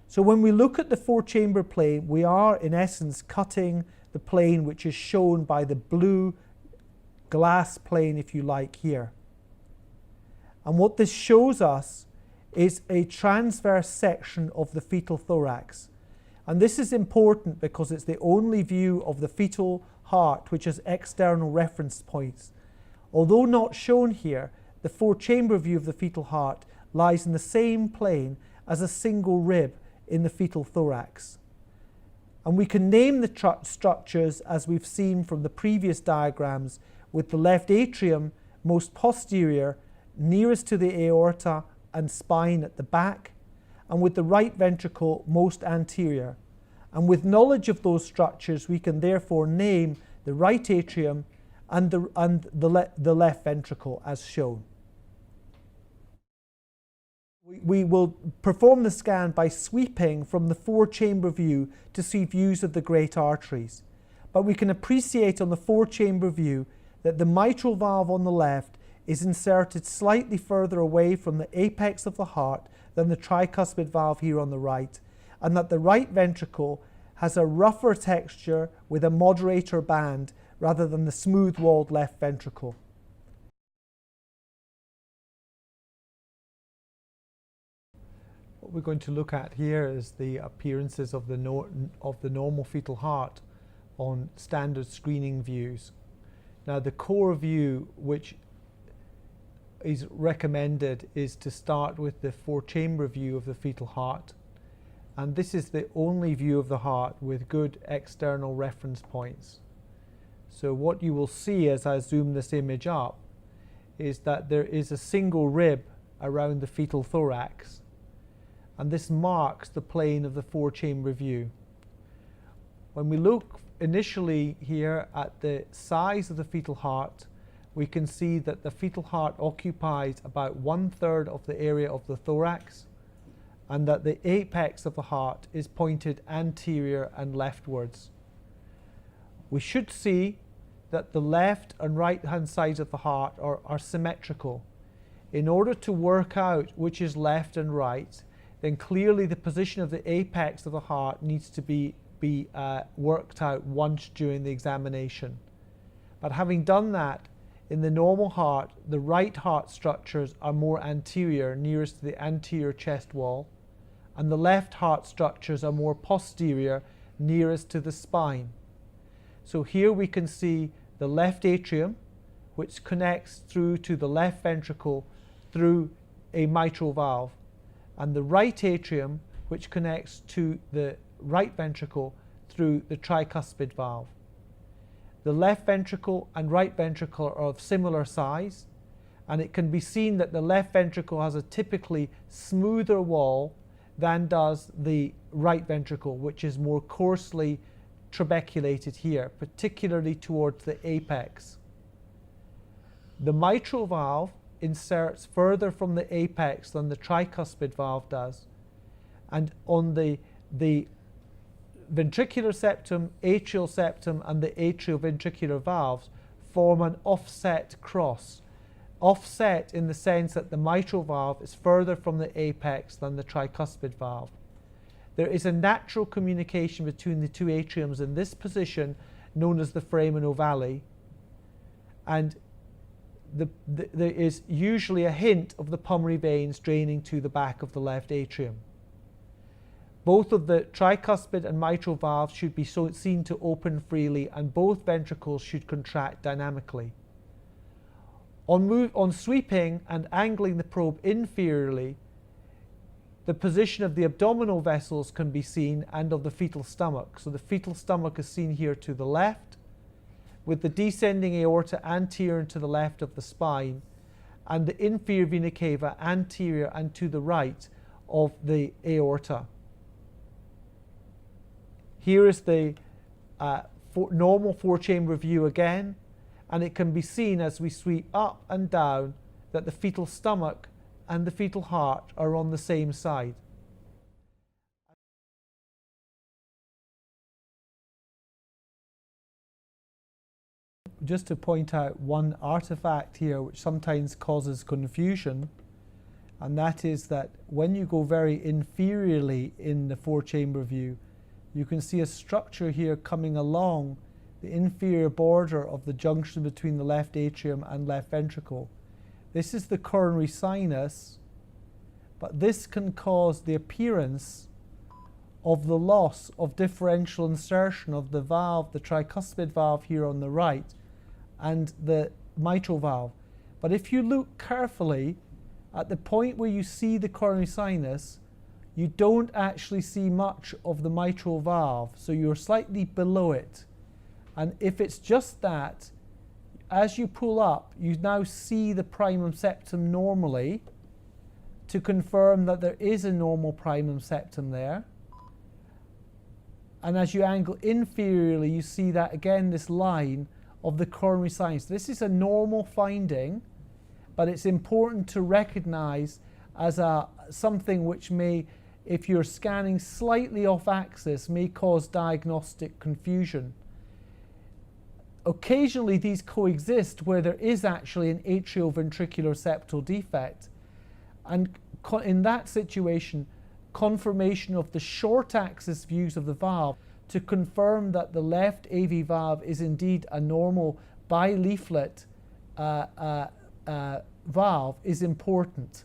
So when we look at the four-chamber plane, we are in essence cutting the plane which is shown by the blue glass plane, if you like, here. And what this shows us is a transverse section of the fetal thorax. And this is important because it's the only view of the fetal heart which has external reference points. Although not shown here, the four-chamber view of the fetal heart lies in the same plane as a single rib in the fetal thorax. And we can name the structures as we've seen from the previous diagrams, with the left atrium most posterior, nearest to the aorta and spine at the back, and with the right ventricle most anterior. And with knowledge of those structures, we can therefore name the right atrium and the left ventricle as shown. We will perform the scan by sweeping from the four-chamber view to see views of the great arteries. But we can appreciate on the four-chamber view that the mitral valve on the left is inserted slightly further away from the apex of the heart than the tricuspid valve here on the right, and that the right ventricle has a rougher texture with a moderator band rather than the smooth-walled left ventricle. What we're going to look at here is the appearances of the normal fetal heart on standard screening views. Now, the core view which is recommended is to start with the four-chamber view of the fetal heart, and this is the only view of the heart with good external reference points. So what you will see as I zoom this image up is that there is a single rib around the fetal thorax, and this marks the plane of the four-chamber view. When we look initially here at the size of the fetal heart, we can see that the fetal heart occupies about 1/3 of the area of the thorax, and that the apex of the heart is pointed anterior and leftwards. We should see that the left and right hand sides of the heart are symmetrical. In order to work out which is left and right, then clearly the position of the apex of the heart needs to be worked out once during the examination. But having done that, in the normal heart, the right heart structures are more anterior, nearest to the anterior chest wall, and the left heart structures are more posterior, nearest to the spine. So here we can see the left atrium, which connects through to the left ventricle through a mitral valve, and the right atrium, which connects to the right ventricle through the tricuspid valve. The left ventricle and right ventricle are of similar size, and it can be seen that the left ventricle has a typically smoother wall than does the right ventricle, which is more coarsely trabeculated here, particularly towards the apex. The mitral valve inserts further from the apex than the tricuspid valve does, and on the ventricular septum, atrial septum, and the atrioventricular valves form an offset cross. Offset in the sense that the mitral valve is further from the apex than the tricuspid valve. There is a natural communication between the two atriums in this position, known as the foramen ovale, and there is usually a hint of the pulmonary veins draining to the back of the left atrium. Both of the tricuspid and mitral valves should be seen to open freely, and both ventricles should contract dynamically. On sweeping and angling the probe inferiorly, the position of the abdominal vessels can be seen, and of the fetal stomach. So the fetal stomach is seen here to the left, with the descending aorta anterior and to the left of the spine, and the inferior vena cava anterior and to the right of the aorta. Here is the normal four-chamber view again, and it can be seen as we sweep up and down that the fetal stomach and the fetal heart are on the same side. Just to point out one artifact here which sometimes causes confusion, and that is that when you go very inferiorly in the four-chamber view, you can see a structure here coming along the inferior border of the junction between the left atrium and left ventricle. This is the coronary sinus, but this can cause the appearance of the loss of differential insertion of the valve, the tricuspid valve here on the right, and the mitral valve. But if you look carefully, at the point where you see the coronary sinus, you don't actually see much of the mitral valve, so you're slightly below it. And if it's just that, as you pull up, you now see the primum septum normally to confirm that there is a normal primum septum there. And as you angle inferiorly, you see that again, this line of the coronary sinus. This is a normal finding, but it's important to recognize as something which may, if you're scanning slightly off axis, may cause diagnostic confusion. Occasionally these coexist where there is actually an atrioventricular septal defect, and in that situation, confirmation of the short axis views of the valve to confirm that the left AV valve is indeed a normal bileaflet valve is important.